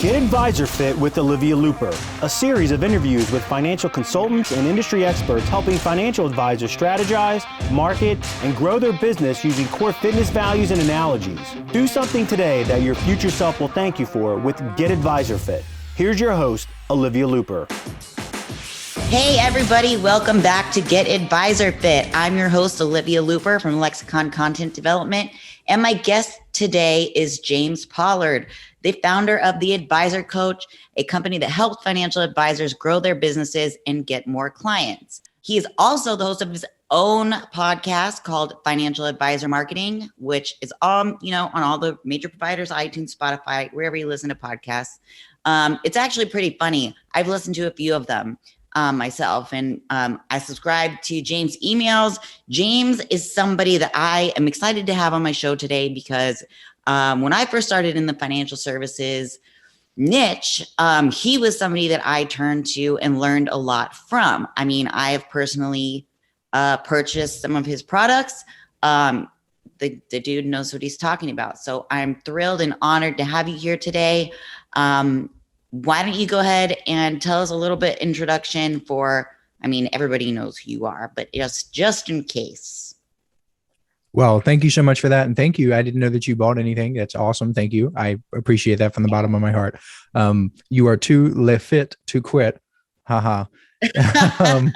Get Advisor Fit with Olivia Looper, a series of interviews with financial consultants and industry experts helping financial advisors strategize, market, and grow their business using core fitness values and analogies. Do something today that your future self will thank you for with Get Advisor Fit. Here's your host, Olivia Looper. Hey everybody, welcome back to Get Advisor Fit. I'm your host, Olivia Looper from Lexicon Content Development, and my guest today is James Pollard, the founder of the Advisor Coach, a company that helps financial advisors grow their businesses and get more clients. He is also the host of his own podcast called Financial Advisor Marketing, which is on all the major providers, iTunes, Spotify, wherever you listen to podcasts. It's actually pretty funny. I've listened to a few of them myself, and I subscribe to James' emails. James is somebody that I am excited to have on my show today because when I first started in the financial services niche, he was somebody that I turned to and learned a lot from. I mean, I have personally purchased some of his products. The dude knows what he's talking about. So I'm thrilled and honored to have you here today. Why don't you go ahead and tell us a little bit introduction for, everybody knows who you are, but just in case. Well, thank you so much for that. And thank you. I didn't know that you bought anything. That's awesome. Thank you. I appreciate that from the bottom of my heart. You are too le fit to quit. Haha. Oh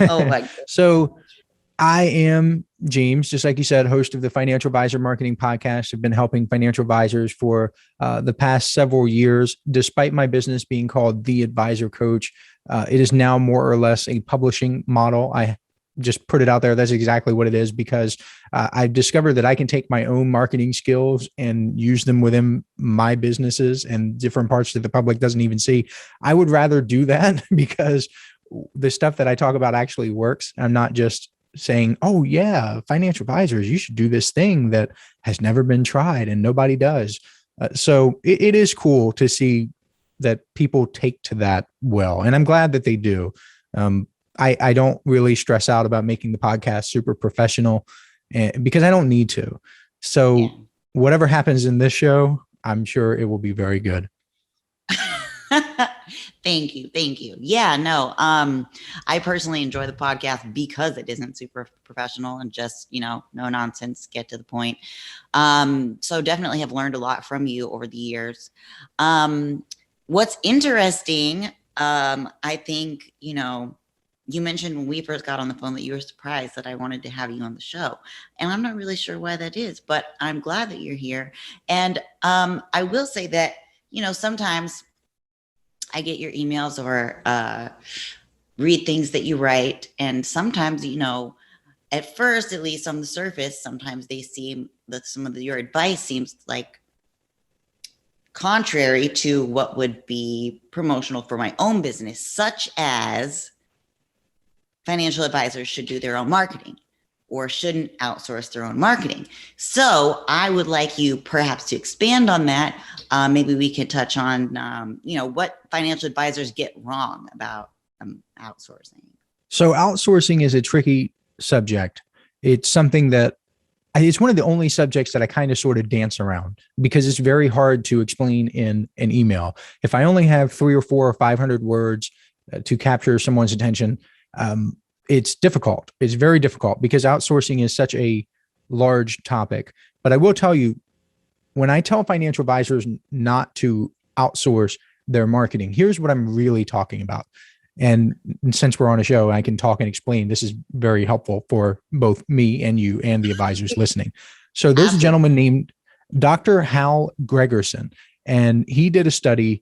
my God. So I am James, just like you said, host of the Financial Advisor Marketing Podcast. I've been helping financial advisors for the past several years. Despite my business being called The Advisor Coach, it is now more or less a publishing model. I just put it out there. That's exactly what it is, because I've discovered that I can take my own marketing skills and use them within my businesses and different parts that the public doesn't even see. I would rather do that because the stuff that I talk about actually works. I'm not just saying, oh yeah, financial advisors, you should do this thing that has never been tried and nobody does. So it is cool to see that people take to that well. And I'm glad that they do. I don't really stress out about making the podcast super professional because I don't need to. So whatever happens in this show, I'm sure it will be very good. Thank you. Yeah, no, I personally enjoy the podcast because it isn't super professional and just, no nonsense, get to the point. So definitely have learned a lot from you over the years. What's interesting, I think, you mentioned when we first got on the phone that you were surprised that I wanted to have you on the show. And I'm not really sure why that is, but I'm glad that you're here. And I will say that, sometimes I get your emails or read things that you write. And sometimes, at first, at least on the surface, sometimes they seem that some of your advice seems like contrary to what would be promotional for my own business, such as financial advisors should do their own marketing or shouldn't outsource their own marketing. So I would like you perhaps to expand on that. Maybe we could touch on, what financial advisors get wrong about outsourcing. So outsourcing is a tricky subject. It's something that it's one of the only subjects that I kind of sort of dance around because it's very hard to explain in an email. If I only have 300 or 400 or 500 words to capture someone's attention, it's difficult. It's very difficult because outsourcing is such a large topic. But I will tell you, when I tell financial advisors not to outsource their marketing, here's what I'm really talking about. And since we're on a show, I can talk and explain. This is very helpful for both me and you and the advisors listening. So there's a gentleman named Dr. Hal Gregerson, and he did a study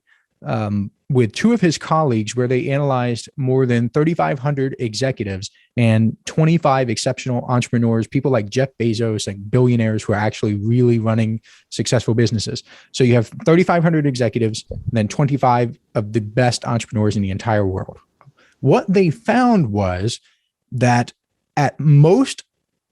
with two of his colleagues where they analyzed more than 3,500 executives and 25 exceptional entrepreneurs, people like Jeff Bezos, like billionaires who are actually really running successful businesses. So you have 3,500 executives and then 25 of the best entrepreneurs in the entire world. What they found was that at most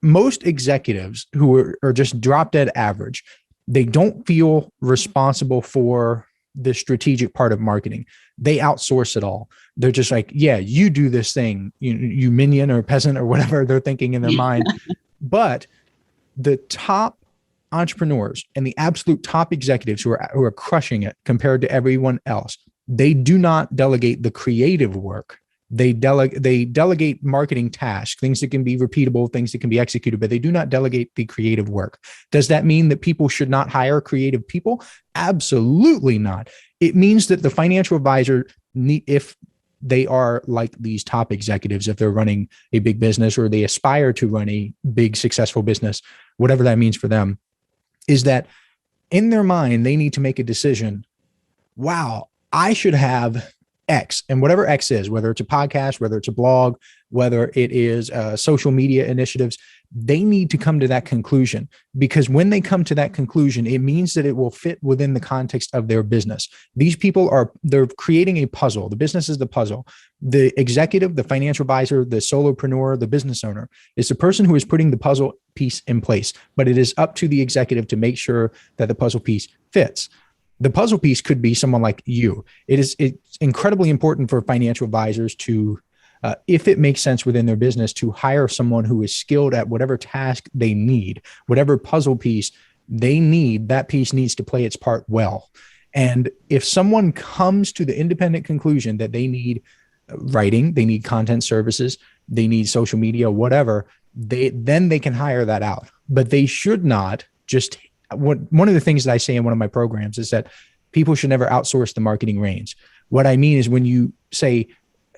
executives who are just drop dead average, they don't feel responsible for the strategic part of marketing. They outsource it all. They're just like, yeah, you do this thing, you minion or peasant or whatever they're thinking in their mind. But the top entrepreneurs and the absolute top executives who are crushing it compared to everyone else, they do not delegate the creative work. They delegate marketing tasks, things that can be repeatable, things that can be executed, but they do not delegate the creative work. Does that mean that people should not hire creative people? Absolutely not. It means that the financial advisor, if they are like these top executives, if they're running a big business or they aspire to run a big, successful business, whatever that means for them, is that in their mind, they need to make a decision. Wow, I should have X, and whatever X is, whether it's a podcast, whether it's a blog, whether it is social media initiatives, they need to come to that conclusion, because when they come to that conclusion, it means that it will fit within the context of their business. These people they're creating a puzzle. The business is the puzzle. The executive, the financial advisor, the solopreneur, the business owner is the person who is putting the puzzle piece in place, but it is up to the executive to make sure that the puzzle piece fits. The puzzle piece could be someone like you. It's incredibly important for financial advisors to, if it makes sense within their business, to hire someone who is skilled at whatever task they need, whatever puzzle piece they need. That piece needs to play its part well. And if someone comes to the independent conclusion that they need writing, they need content services, they need social media, whatever, then they can hire that out. But they should not just. One of the things that I say in one of my programs is that people should never outsource the marketing reins. What I mean is when you say,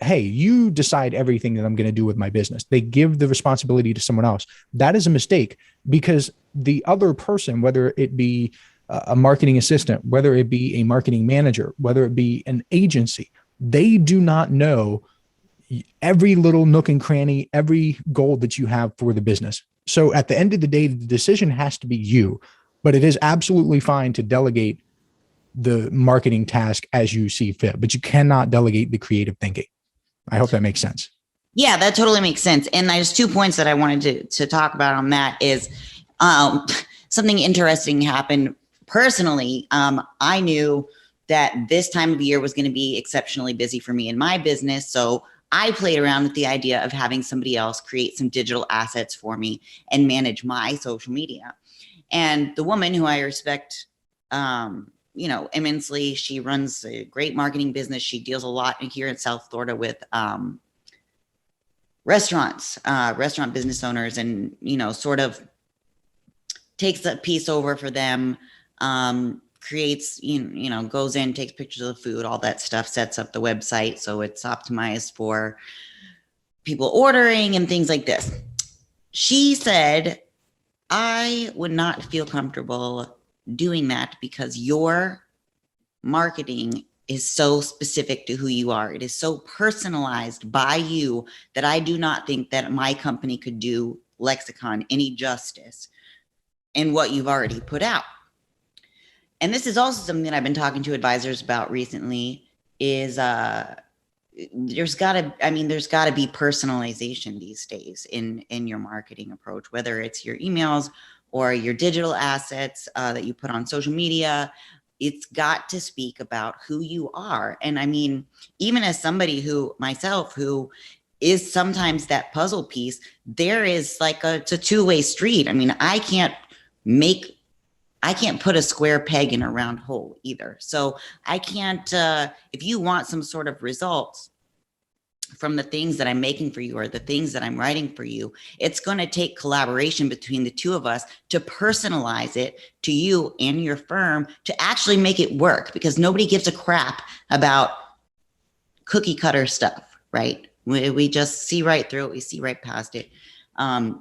hey, you decide everything that I'm going to do with my business, they give the responsibility to someone else. That is a mistake, because the other person, whether it be a marketing assistant, whether it be a marketing manager, whether it be an agency, they do not know every little nook and cranny, every goal that you have for the business. So at the end of the day, the decision has to be you. But it is absolutely fine to delegate the marketing task as you see fit, but you cannot delegate the creative thinking. I hope that makes sense. Yeah, that totally makes sense. And there's 2 points that I wanted to talk about on that is something interesting happened personally. I knew that this time of year was going to be exceptionally busy for me in my business. So I played around with the idea of having somebody else create some digital assets for me and manage my social media. And the woman who I respect, immensely, she runs a great marketing business. She deals a lot here in South Florida with restaurant business owners, and, sort of takes a piece over for them, creates, goes in, takes pictures of the food, all that stuff, sets up the website so it's optimized for people ordering and things like this. She said, I would not feel comfortable doing that because your marketing is so specific to who you are. It is so personalized by you that I do not think that my company could do Lexicon any justice in what you've already put out. And this is also something that I've been talking to advisors about recently is there's got to be personalization these days in your marketing approach, whether it's your emails or your digital assets that you put on social media. It's got to speak about who you are. And I mean, even as somebody who is sometimes that puzzle piece, there is it's a two-way street. I mean, I can't put a square peg in a round hole either. So I can't, if you want some sort of results from the things that I'm making for you or the things that I'm writing for you, it's going to take collaboration between the two of us to personalize it to you and your firm to actually make it work, because nobody gives a crap about cookie cutter stuff, right? We just see right through it. We see right past it.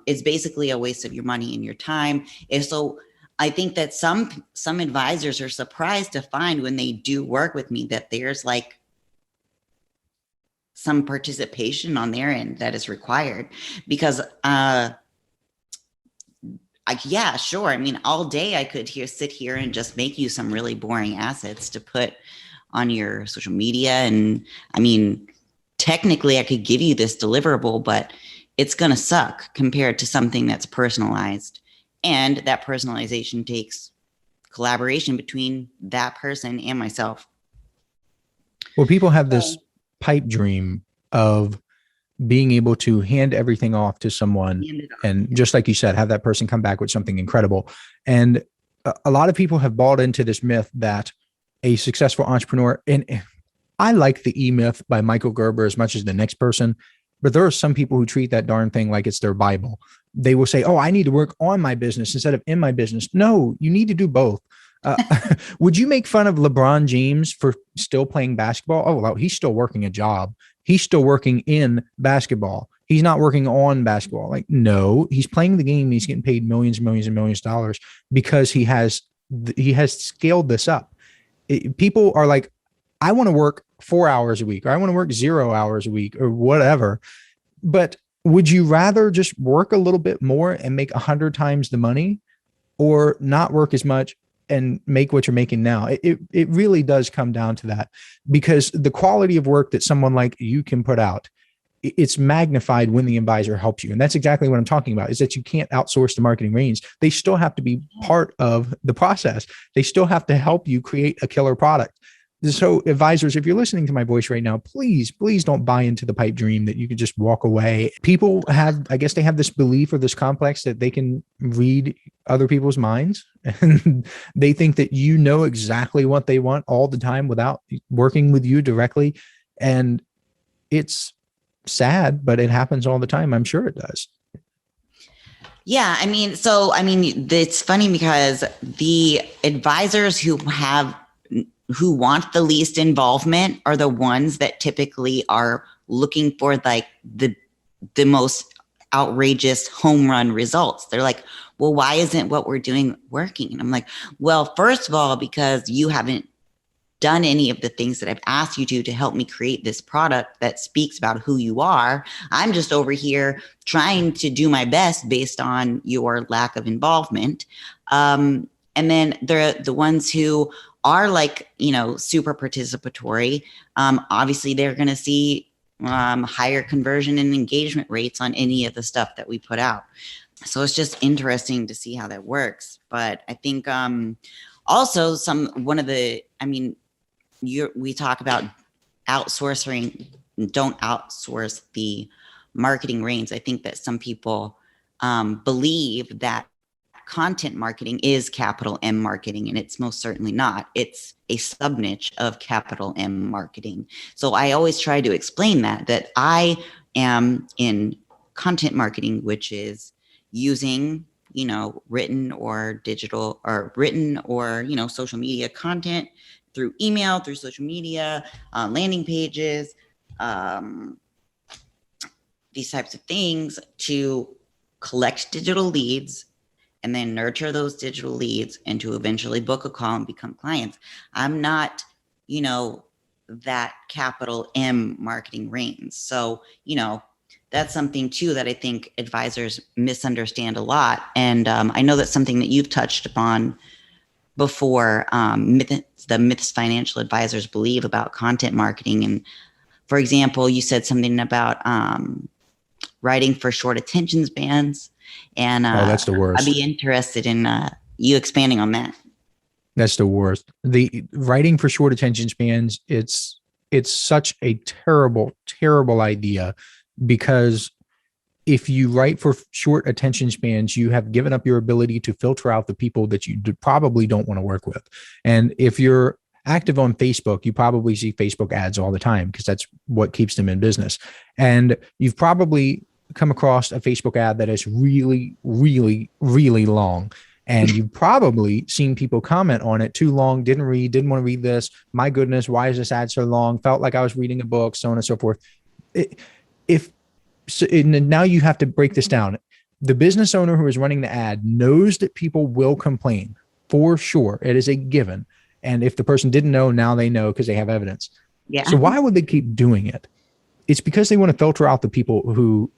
It's basically a waste of your money and your time. And so I think that some advisors are surprised to find when they do work with me that there's some participation on their end that is required, because yeah, sure. I mean, all day I could sit here and just make you some really boring assets to put on your social media. And I mean, technically I could give you this deliverable, but it's going to suck compared to something that's personalized. And that personalization takes collaboration between that person and myself. Well, people have this pipe dream of being able to hand everything off to someone and, just like you said, have that person come back with something incredible. And a lot of people have bought into this myth that a successful entrepreneur, and I like the E-Myth by Michael Gerber as much as the next person, but there are some people who treat that darn thing like it's their Bible. They will say, oh, I need to work on my business instead of in my business. No, you need to do both. Would you make fun of LeBron James for still playing basketball? Oh, well, he's still working a job. He's still working in basketball. He's not working on basketball. Like, no, he's playing the game. He's getting paid millions and millions and millions of dollars because he has scaled this up. People are like, I want to work 4 hours a week, or I want to work 0 hours a week, or whatever. But would you rather just work a little bit more and make 100 times the money, or not work as much and make what you're making now? It really does come down to that, because the quality of work that someone like you can put out, it's magnified when the advisor helps you. And that's exactly what I'm talking about, is that you can't outsource the marketing reins. They still have to be part of the process. They still have to help you create a killer product. So advisors, if you're listening to my voice right now, please don't buy into the pipe dream that you can just walk away. People have, I guess they have this belief or this complex that they can read other people's minds, and they think that you know exactly what they want all the time without working with you directly. And it's sad, but it happens all the time. I'm sure it does. Yeah. It's funny because the advisors who want the least involvement are the ones that typically are looking for like the most outrageous home run results. They're like, well, why isn't what we're doing working? And I'm like, well, first of all, because you haven't done any of the things that I've asked you to help me create this product that speaks about who you are. I'm just over here trying to do my best based on your lack of involvement. And then the ones who are like, super participatory. Obviously they're going to see higher conversion and engagement rates on any of the stuff that we put out. So it's just interesting to see how that works. But I think also we talk about outsourcing, don't outsource the marketing reins. I think that some people believe that content marketing is capital M marketing, and it's most certainly not. It's a sub niche of capital M marketing. So I always try to explain that I am in content marketing, which is using, written or digital, or written or, social media content through email, through social media, landing pages, these types of things to collect digital leads and then nurture those digital leads and to eventually book a call and become clients. I'm not, that capital M marketing reins. So, that's something too that I think advisors misunderstand a lot. And I know that's something that you've touched upon before, the myths financial advisors believe about content marketing. And for example, you said something about writing for short attention spans. And that's the worst. I'd be interested in you expanding on that. That's the worst. The writing for short attention spans, it's such a terrible, terrible idea, because if you write for short attention spans, you have given up your ability to filter out the people that you probably don't want to work with. And if you're active on Facebook, you probably see Facebook ads all the time because that's what keeps them in business. And you've probably come across a Facebook ad that is really, really, really long. And you've probably seen people comment on it, too long, didn't want to read this. My goodness, why is this ad so long? Felt like I was reading a book, so on and so forth. Now you have to break this down. The business owner who is running the ad knows that people will complain for sure. It is a given. And if the person didn't know, now they know because they have evidence. Yeah. So why would they keep doing it? It's because they want to filter out the people who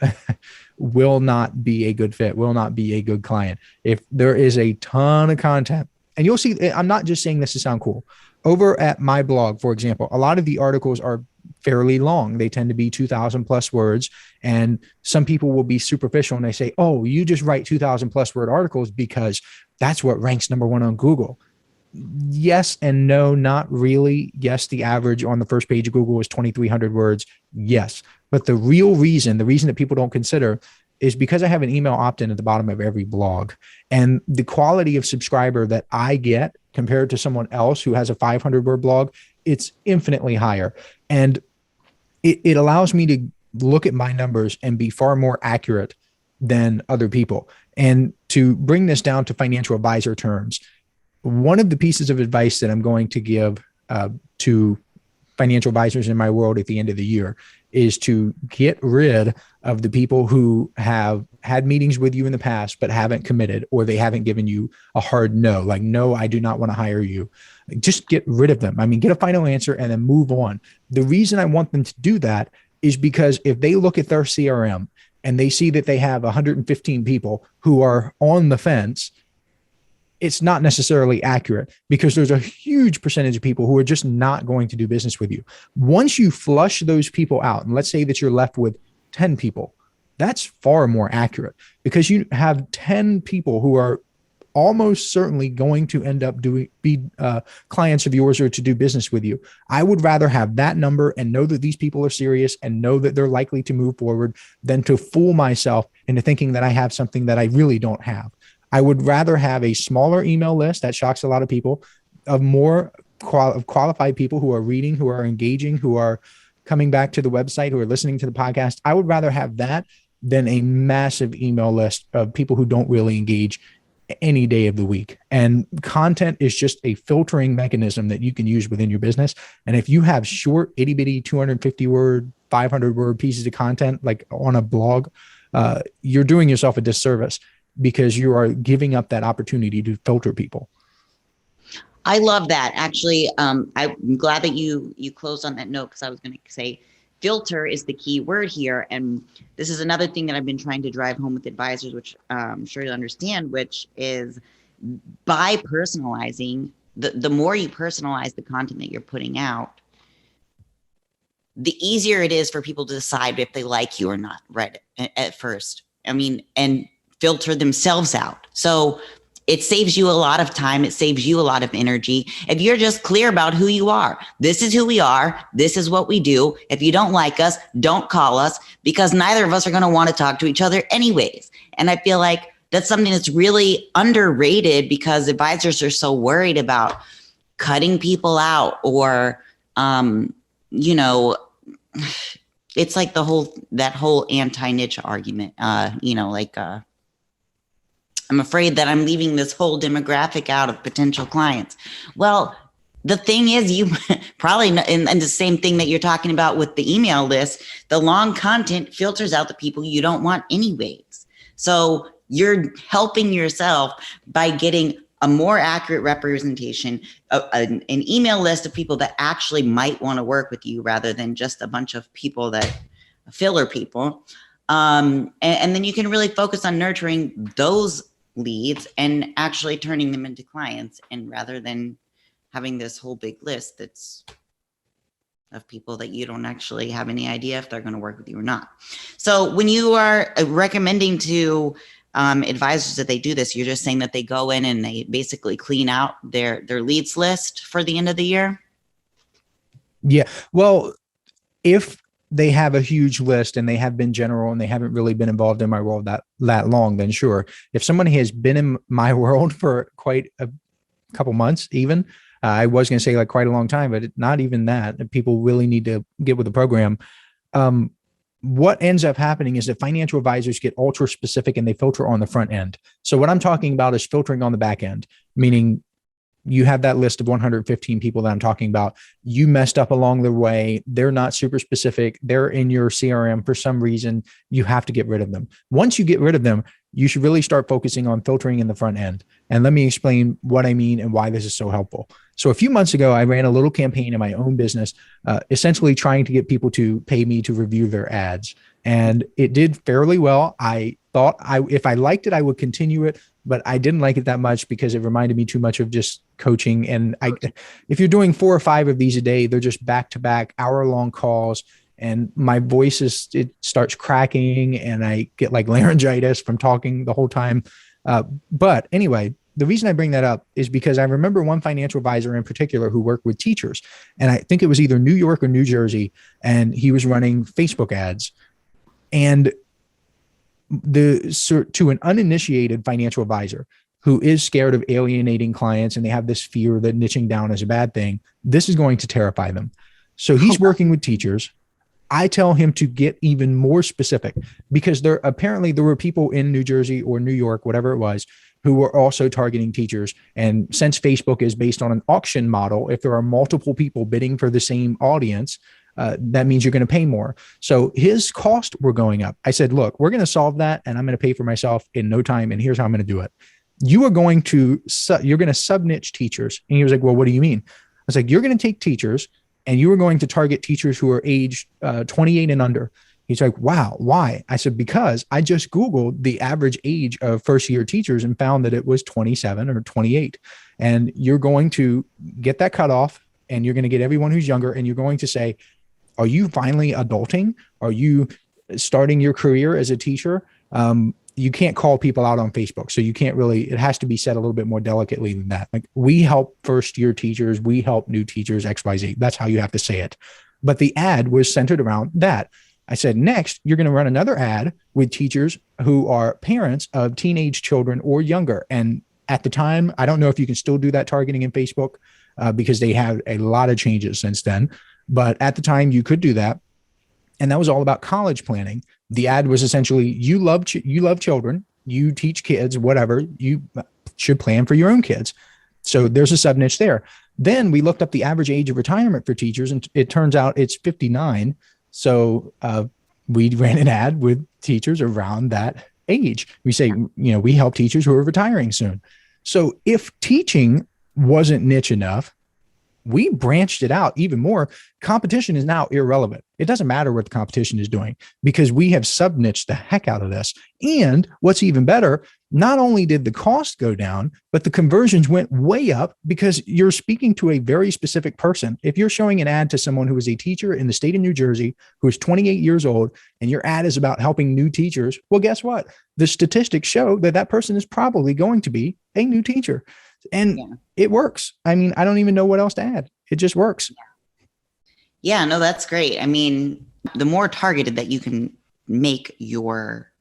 will not be a good fit, will not be a good client. If there is a ton of content, and you'll see, I'm not just saying this to sound cool. Over at my blog, for example, a lot of the articles are fairly long. They tend to be 2,000 plus words. And some people will be superficial and they say, oh, you just write 2,000 plus word articles because that's what ranks number one on Google. Yes and no, not really. Yes, the average on the first page of Google is 2,300 words. Yes. But the reason that people don't consider is because I have an email opt-in at the bottom of every blog, and the quality of subscriber that I get compared to someone else who has a 500-word blog, it's infinitely higher. And it allows me to look at my numbers and be far more accurate than other people. And to bring this down to financial advisor terms, one of the pieces of advice that I'm going to give to financial advisors in my world at the end of the year is to get rid of the people who have had meetings with you in the past, but haven't committed, or they haven't given you a hard no, like, no, I do not want to hire you. Just get rid of them. I mean, get a final answer and then move on. The reason I want them to do that is because if they look at their CRM and they see that they have 115 people who are on the fence, it's not necessarily accurate, because there's a huge percentage of people who are just not going to do business with you. Once you flush those people out, and let's say that you're left with 10 people, that's far more accurate, because you have 10 people who are almost certainly going to end up be clients of yours or to do business with you. I would rather have that number and know that these people are serious and know that they're likely to move forward than to fool myself into thinking that I have something that I really don't have. I would rather have a smaller email list that shocks a lot of people, of more qualified people who are reading, who are engaging, who are coming back to the website, who are listening to the podcast. I would rather have that than a massive email list of people who don't really engage any day of the week. And content is just a filtering mechanism that you can use within your business. And if you have short, itty bitty, 250 word, 500 word pieces of content, like on a blog, you're doing yourself a disservice, because you are giving up that opportunity to filter people. I love that. Actually, I'm glad that you closed on that note, because I was going to say filter is the key word here. And this is another thing that I've been trying to drive home with advisors, which I'm sure you'll understand, which is by personalizing, the more you personalize the content that you're putting out, the easier it is for people to decide if they like you or not, right at first. I mean, and filter themselves out. So it saves you a lot of time. It saves you a lot of energy. If you're just clear about who you are, this is who we are. This is what we do. If you don't like us, don't call us, because neither of us are going to want to talk to each other anyways. And I feel like that's something that's really underrated, because advisors are so worried about cutting people out, or, it's like that whole anti-niche argument, I'm afraid that I'm leaving this whole demographic out of potential clients. Well, the thing is, you probably, and the same thing that you're talking about with the email list, the long content filters out the people you don't want anyways. So you're helping yourself by getting a more accurate representation, an email list of people that actually might want to work with you, rather than just a bunch of people that filler people. And then you can really focus on nurturing those leads and actually turning them into clients, and rather than having this whole big list that's of people that you don't actually have any idea if they're going to work with you or not. So when you are recommending to advisors that they do this, you're just saying that they go in and they basically clean out their leads list for the end of the year? Yeah. Well, if they have a huge list and they have been general and they haven't really been involved in my world that long, then sure. If someone has been in my world for quite a couple months, even, I was going to say like quite a long time, but not even that. People really need to get with the program. What ends up happening is that financial advisors get ultra specific and they filter on the front end. So what I'm talking about is filtering on the back end, meaning you have that list of 115 people that I'm talking about. You messed up along the way. They're not super specific. They're in your CRM for some reason. You have to get rid of them. Once you get rid of them, you should really start focusing on filtering in the front end. And let me explain what I mean and why this is so helpful. So a few months ago, I ran a little campaign in my own business, essentially trying to get people to pay me to review their ads. And it did fairly well. I thought if I liked it, I would continue it, but I didn't like it that much because it reminded me too much of just coaching. And if you're doing 4 or 5 of these a day, they're just back-to-back hour-long calls. And my voice it starts cracking and I get like laryngitis from talking the whole time. But anyway, the reason I bring that up is because I remember one financial advisor in particular who worked with teachers. And I think it was either New York or New Jersey. And he was running Facebook ads. And to an uninitiated financial advisor who is scared of alienating clients and they have this fear that niching down is a bad thing, this is going to terrify them. So he's working with teachers. I tell him to get even more specific because there were people in New Jersey or New York, whatever it was, who were also targeting teachers. And since Facebook is based on an auction model, if there are multiple people bidding for the same audience, that means you're going to pay more. So his costs were going up. I said, look, we're going to solve that and I'm going to pay for myself in no time. And here's how I'm going to do it. You're going to sub-niche teachers. And he was like, well, what do you mean? I was like, you're going to take teachers and you are going to target teachers who are aged 28 and under. He's like, wow, why? I said, because I just Googled the average age of first year teachers and found that it was 27 or 28. And you're going to get that cutoff and you're going to get everyone who's younger. And you're going to say, are you finally adulting? Are you starting your career as a teacher? You can't call people out on Facebook. So you can't really, it has to be said a little bit more delicately than that. Like, we help first year teachers, we help new teachers, XYZ. That's how you have to say it. But the ad was centered around that. I said, next, you're going to run another ad with teachers who are parents of teenage children or younger. And at the time, I don't know if you can still do that targeting in Facebook because they have a lot of changes since then. But at the time, you could do that. And that was all about college planning. The ad was essentially, you love children, you teach kids, whatever, you should plan for your own kids. So there's a sub niche there. Then we looked up the average age of retirement for teachers, and it turns out it's 59. So we ran an ad with teachers around that age. We say, we help teachers who are retiring soon. So if teaching wasn't niche enough, we branched it out even more. Competition is now irrelevant. It doesn't matter what the competition is doing because we have sub-niched the heck out of this. And what's even better, not only did the cost go down, but the conversions went way up because you're speaking to a very specific person. If you're showing an ad to someone who is a teacher in the state of New Jersey, who is 28 years old, and your ad is about helping new teachers, well, guess what? The statistics show that that person is probably going to be a new teacher. And it works. I mean, I don't even know what else to add. It just works. Yeah, no, that's great. I mean, the more targeted that you can make your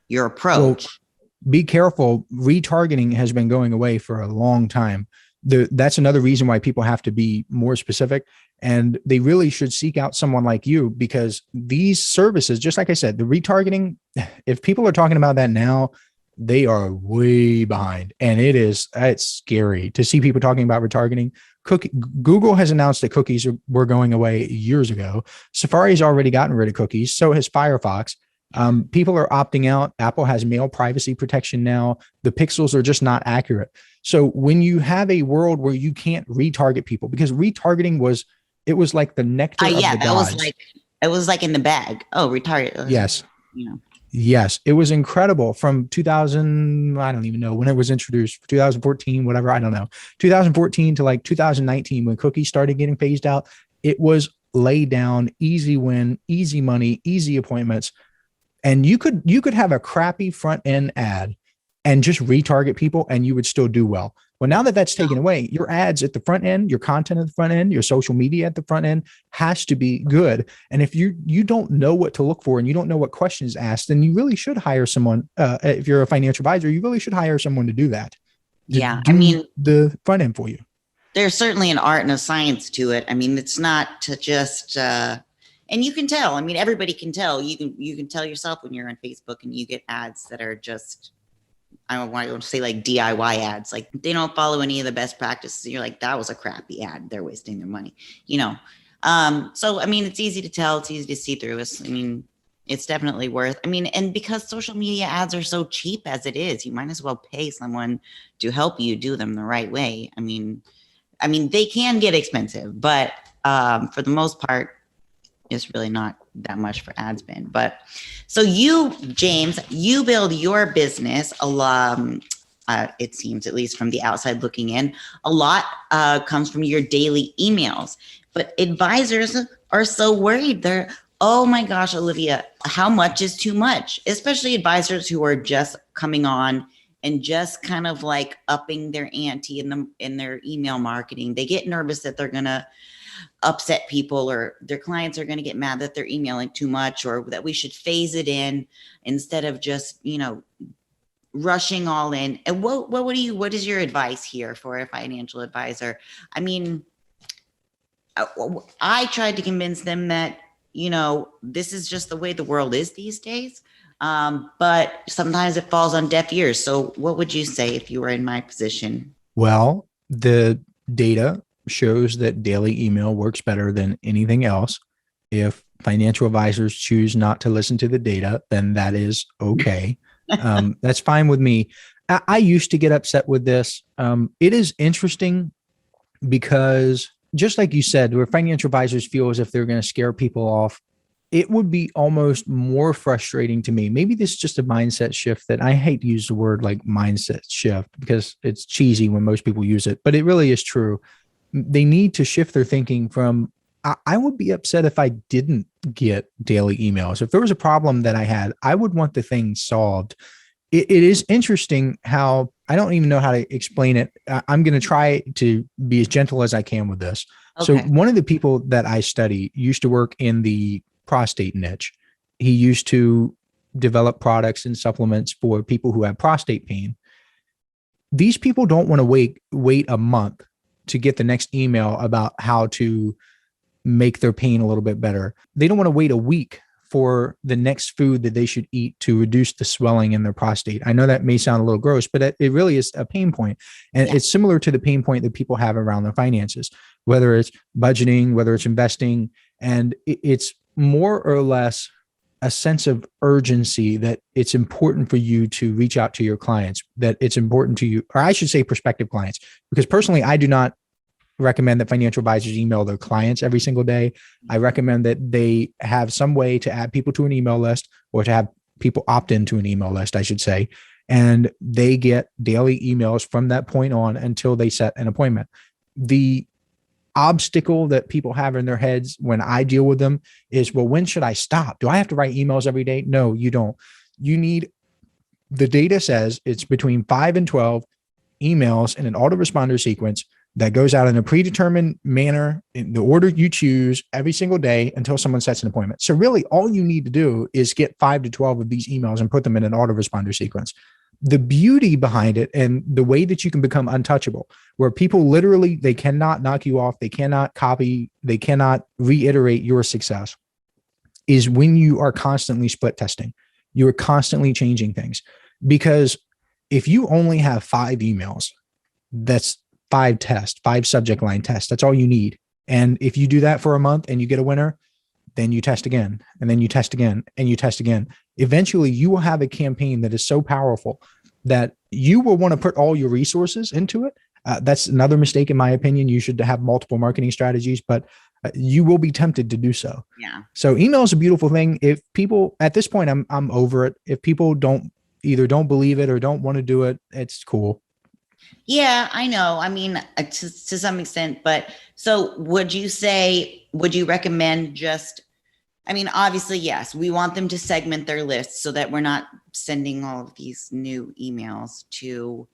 approach. Well, be careful. Retargeting has been going away for a long time. That's another reason why people have to be more specific. And they really should seek out someone like you because these services, just like I said, the retargeting, if people are talking about that now, they are way behind. And it's scary to see people talking about retargeting. Google has announced that cookies were going away years ago. Safari has already gotten rid of cookies. So has Firefox. People are opting out. Apple has mail privacy protection now. The pixels are just not accurate. So when you have a world where you can't retarget people, because retargeting was like the nectar of the gods. It was like in the bag. Oh, retarget. Yes. Yes, it was incredible from 2000. I don't even know when it was introduced, 2014, whatever. I don't know. 2014 to like 2019 when cookies started getting phased out. It was lay down, easy win, easy money, easy appointments. And you could have a crappy front end ad and just retarget people and you would still do well. Well, now that that's taken away, your ads at the front end, your content at the front end, your social media at the front end has to be good. And if you don't know what to look for and you don't know what questions asked, then you really should hire someone. If you're a financial advisor, you really should hire someone to do that. I mean, the front end for you. There's certainly an art and a science to it. I mean, it's not to just, and you can tell, I mean, everybody can tell, you can tell yourself when you're on Facebook and you get ads that are just, I don't want to say like DIY ads, like they don't follow any of the best practices. You're like, that was a crappy ad. They're wasting their money, So, I mean, it's easy to tell. It's easy to see through. It's definitely worth, and because social media ads are so cheap as it is, you might as well pay someone to help you do them the right way. I mean, they can get expensive, but for the most part, it's really not that much for ad spend. But so you, James, you build your business a lot. It seems, at least from the outside looking in, a lot comes from your daily emails. But advisors are so worried. They're, oh my gosh, Olivia, how much is too much? Especially advisors who are just coming on and just kind of like upping their ante in their email marketing. They get nervous that they're gonna upset people, or their clients are going to get mad that they're emailing too much, or that we should phase it in instead of just, rushing all in. And what is your advice here for a financial advisor? I mean, I tried to convince them that, this is just the way the world is these days. But sometimes it falls on deaf ears. So what would you say if you were in my position? Well, the data shows that daily email works better than anything else. If financial advisors choose not to listen to the data, then that is okay. That's fine with me. I used to get upset with this. It is interesting because just like you said, where financial advisors feel as if they're going to scare people off, it would be almost more frustrating to me. Maybe this is just a mindset shift that I hate to use the word like mindset shift because it's cheesy when most people use it, but it really is true. They need to shift their thinking from, I would be upset if I didn't get daily emails. If there was a problem that I had, I would want the thing solved. It is interesting how I don't even know how to explain it. I'm going to try to be as gentle as I can with this. Okay. So one of the people that I study used to work in the prostate niche. He used to develop products and supplements for people who have prostate pain. These people don't want to wait a month to get the next email about how to make their pain a little bit better. They don't want to wait a week for the next food that they should eat to reduce the swelling in their prostate. I know that may sound a little gross, but it really is a pain point. And it's similar to the pain point that people have around their finances, whether it's budgeting, whether it's investing. And it's more or less a sense of urgency that it's important for you to reach out to your clients, that it's important to you, or I should say prospective clients, because personally, I do not recommend that financial advisors email their clients every single day. I recommend that they have some way to add people to an email list, or to have people opt into an email list, I should say, and they get daily emails from that point on until they set an appointment. The obstacle that people have in their heads when I deal with them is, well, when should I stop? Do I have to write emails every day? No, you don't. The data says it's between 5 and 12 emails in an autoresponder sequence that goes out in a predetermined manner in the order you choose every single day until someone sets an appointment. So really all you need to do is get 5 to 12 of these emails and put them in an autoresponder sequence. The beauty behind it and the way that you can become untouchable, where people literally, they cannot knock you off, they cannot copy, they cannot reiterate your success, is when you are constantly split testing. You are constantly changing things. Because if you only have 5 emails, that's 5 tests, 5 subject line tests. That's all you need. And if you do that for a month and you get a winner, then you test again, and then you test again, and you test again. Eventually you will have a campaign that is so powerful that you will want to put all your resources into it. That's another mistake, in my opinion. You should have multiple marketing strategies, but you will be tempted to do so. Yeah. So email is a beautiful thing. If people, at this point, I'm over it. If people don't believe it or don't want to do it, it's cool. Yeah, I know. I mean, to some extent, but so would you recommend obviously, yes, we want them to segment their lists so that we're not sending all of these new emails to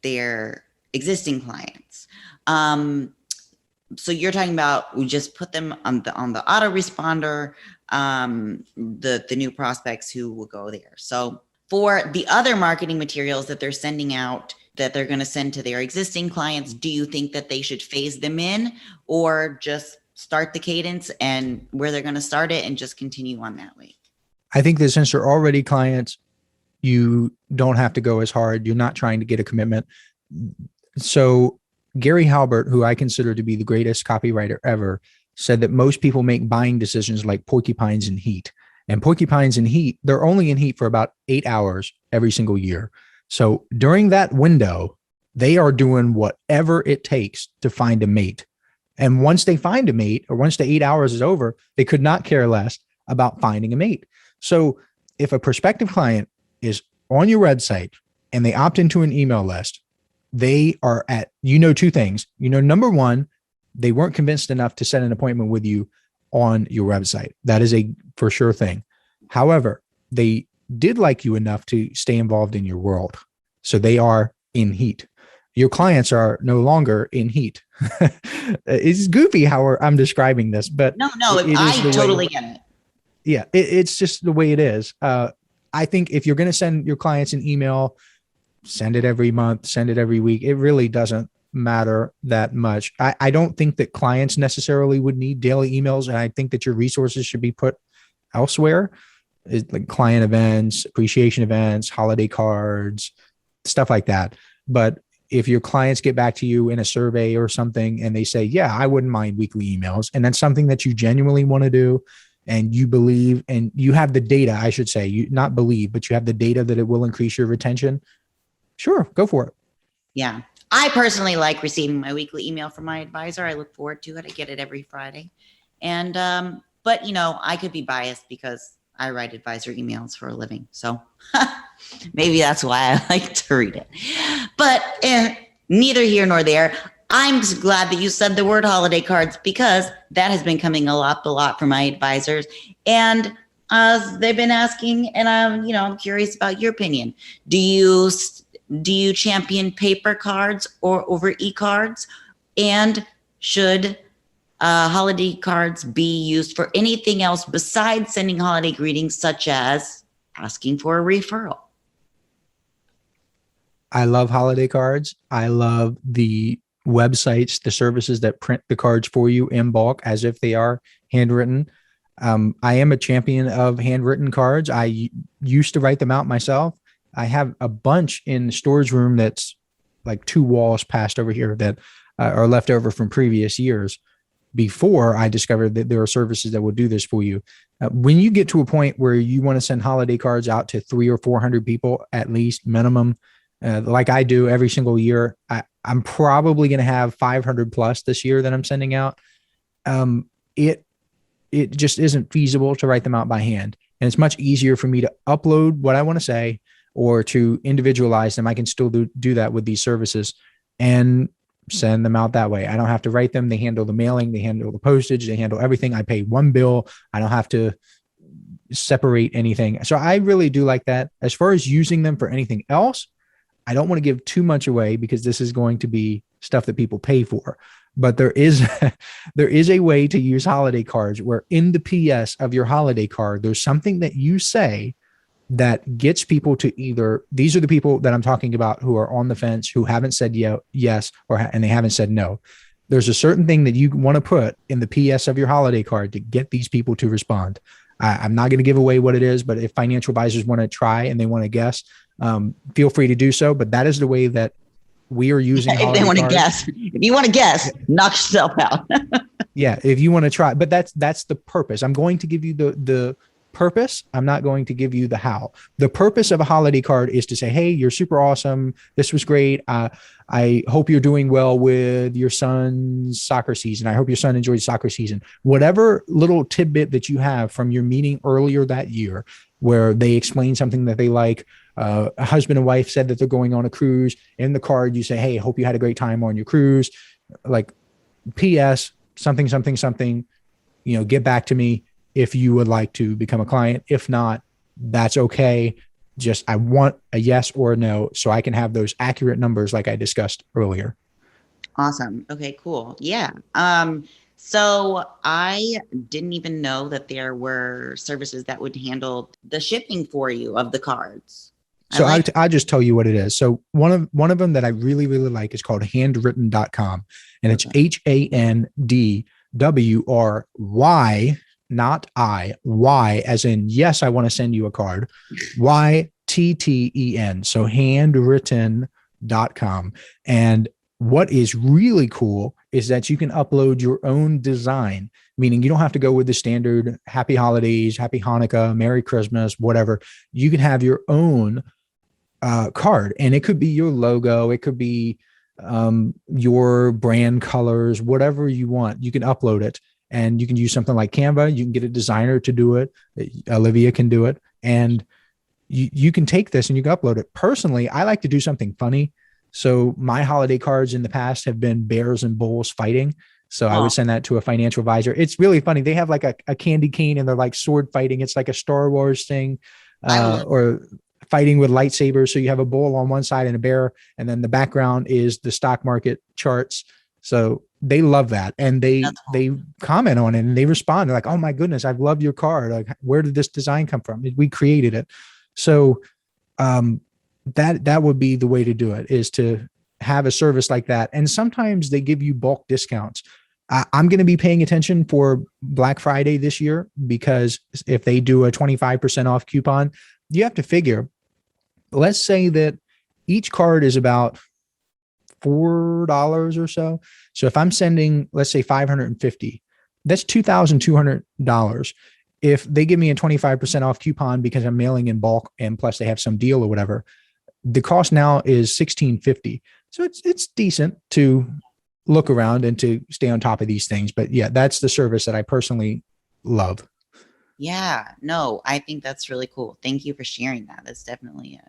their existing clients. So you're talking about, we just put them on the autoresponder, the new prospects who will go there. So for the other marketing materials that they're sending out, that they're going to send to their existing clients, do you think that they should phase them in, or just start the cadence and where they're going to start it and just continue on that way? I think that since they're already clients, you don't have to go as hard. You're not trying to get a commitment. So Gary Halbert, who I consider to be the greatest copywriter ever, said that most people make buying decisions like porcupines in heat. And porcupines in heat, they're only in heat for about 8 hours every single year. So during that window, they are doing whatever it takes to find a mate. And once they find a mate, or once the 8 hours is over, they could not care less about finding a mate. So if a prospective client is on your website and they opt into an email list, they are at, 2 things. Number one, they weren't convinced enough to set an appointment with you on your website. That is a for sure thing. However, they did like you enough to stay involved in your world. So they are in heat. Your clients are no longer in heat. It's goofy how I'm describing this, but No, it I is the totally way. get it. Yeah, it's just the way it is. I think if you're going to send your clients an email, send it every month, send it every week. It really doesn't matter that much. I don't think that clients necessarily would need daily emails. And I think that your resources should be put elsewhere, is like client events, appreciation events, holiday cards, stuff like that. But if your clients get back to you in a survey or something and they say, yeah, I wouldn't mind weekly emails, and that's something that you genuinely want to do, and you believe, and you have the data, I should say, you not believe, but you have the data that it will increase your retention, sure, go for it. Yeah. I personally like receiving my weekly email from my advisor. I look forward to it. I get it every Friday. And, but I could be biased because I write advisor emails for a living. So maybe that's why I like to read it. But neither here nor there. I'm glad that you said the word holiday cards, because that has been coming a lot from my advisors. And they've been asking, and I'm curious about your opinion. Do you champion paper cards or over e-cards? And should holiday cards be used for anything else besides sending holiday greetings, such as asking for a referral? I love holiday cards. I love the websites, the services that print the cards for you in bulk as if they are handwritten. I am a champion of handwritten cards. I used to write them out myself. I have a bunch in the storage room that's like 2 walls past over here that are left over from previous years, before I discovered that there are services that will do this for you. When you get to a point where you want to send holiday cards out to 300 or 400 people, at least minimum, like I do every single year, I'm probably going to have 500 plus this year that I'm sending out. It just isn't feasible to write them out by hand. And it's much easier for me to upload what I want to say or to individualize them. I can still do that with these services and send them out that way. I don't have to write them. They handle the mailing, they handle the postage, they handle everything. I pay one bill. I don't have to separate anything. So I really do like that. As far as using them for anything else, I don't want to give too much away because this is going to be stuff that people pay for. But there is a way to use holiday cards where in the PS of your holiday card, there's something that you say that gets people to either, these are the people that I'm talking about who are on the fence, who haven't said yes, and they haven't said no. There's a certain thing that you want to put in the PS of your holiday card to get these people to respond. I'm not going to give away what it is, but if financial advisors want to try and they want to guess, feel free to do so. But that is the way that we are using. If they want to guess, if you want to guess, knock yourself out. Yeah, if you want to try, but that's the purpose. I'm going to give you the purpose. I'm not going to give you the how. The purpose of a holiday card is to say, hey, you're super awesome. This was great. I hope you're doing well with your son's soccer season. I hope your son enjoys soccer season. Whatever little tidbit that you have from your meeting earlier that year, where they explain something that they like, a husband and wife said that they're going on a cruise. In the card, you say, hey, hope you had a great time on your cruise. Like PS, something, get back to me if you would like to become a client. If not, that's okay. Just, I want a yes or a no so I can have those accurate numbers like I discussed earlier. Awesome. Okay, cool. Yeah. So I didn't even know that there were services that would handle the shipping for you of the cards. So I'll just tell you what it is. So one of them that I really, really like is called handwritten.com, and it's HANDWRY, not Y as in, yes, I want to send you a card, YTTEN. So handwritten.com. And what is really cool is that you can upload your own design, meaning you don't have to go with the standard happy holidays, happy Hanukkah, Merry Christmas, whatever. You can have your own card, and it could be your logo. It could be your brand colors, whatever you want. You can upload it, and you can use something like Canva. You can get a designer to do it. Olivia can do it. And you can take this and you can upload it. Personally, I like to do something funny. So my holiday cards in the past have been bears and bulls fighting. So I would send that to a financial advisor. It's really funny. They have like a candy cane and they're like sword fighting. It's like a Star Wars thing. Or fighting with lightsabers. So you have a bull on one side and a bear, and then the background is the stock market charts. So they love that. And they comment on it and they respond. They're like, oh my goodness, I've loved your card. Like, where did this design come from? We created it. So that would be the way to do it, is to have a service like that. And sometimes they give you bulk discounts. I'm going to be paying attention for Black Friday this year, because if they do a 25% off coupon, you have to figure, let's say that each card is about $4 or so. So if I'm sending, let's say 550, that's $2,200. If they give me a 25% off coupon because I'm mailing in bulk and plus they have some deal or whatever, the cost now is $1,650. So it's decent to look around and to stay on top of these things. But yeah, that's the service that I personally love. Yeah, no, I think that's really cool. Thank you for sharing that. That's definitely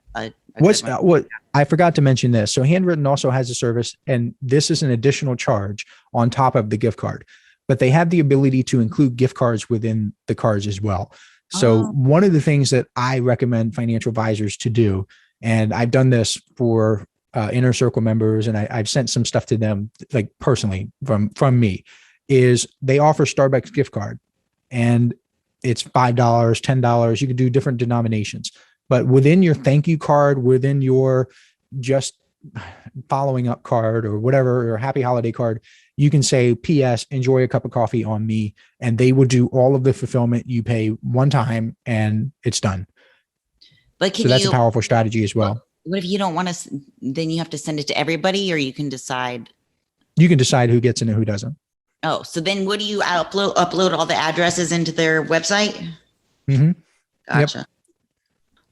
what I forgot to mention this. So Handwritten also has a service, and this is an additional charge on top of the gift card, but they have the ability to include gift cards within the cards as well. So one of the things that I recommend financial advisors to do, and I've done this for Inner Circle members, and I've sent some stuff to them, like personally from me, is they offer Starbucks gift card, and it's $5, $10. You can do different denominations, but within your thank you card, within your just following up card or whatever, or happy holiday card, you can say, P.S. enjoy a cup of coffee on me. And they will do all of the fulfillment. You pay one time and it's done. But so that's a powerful strategy as well. What if you don't want to, then you have to send it to everybody, or you can decide? You can decide who gets in and who doesn't. Oh, so then what do you upload all the addresses into their website? Mm-hmm. Gotcha. Yep.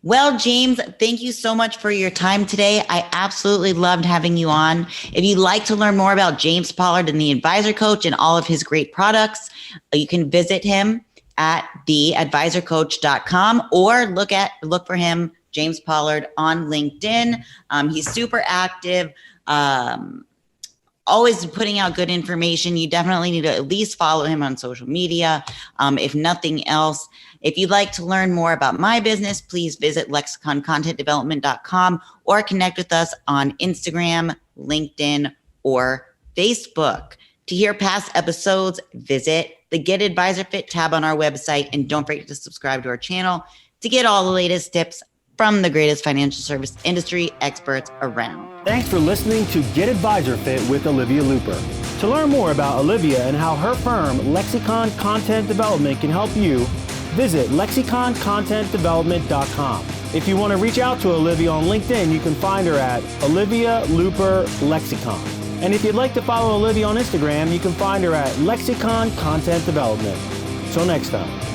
Well, James, thank you so much for your time today. I absolutely loved having you on. If you'd like to learn more about James Pollard and the Advisor Coach and all of his great products, you can visit him at theadvisorcoach.com or look for him, James Pollard, on LinkedIn. He's super active. Always putting out good information. You definitely need to at least follow him on social media. If nothing else, if you'd like to learn more about my business, please visit lexiconcontentdevelopment.com or connect with us on Instagram, LinkedIn, or Facebook. To hear past episodes, visit the Get Advisor Fit tab on our website, and don't forget to subscribe to our channel to get all the latest tips from the greatest financial service industry experts around. Thanks for listening to Get Advisor Fit with Olivia Looper. To learn more about Olivia and how her firm, Lexicon Content Development, can help you, visit lexiconcontentdevelopment.com. If you want to reach out to Olivia on LinkedIn, you can find her at Olivia Looper Lexicon. And if you'd like to follow Olivia on Instagram, you can find her at Lexicon Content Development. Till next time.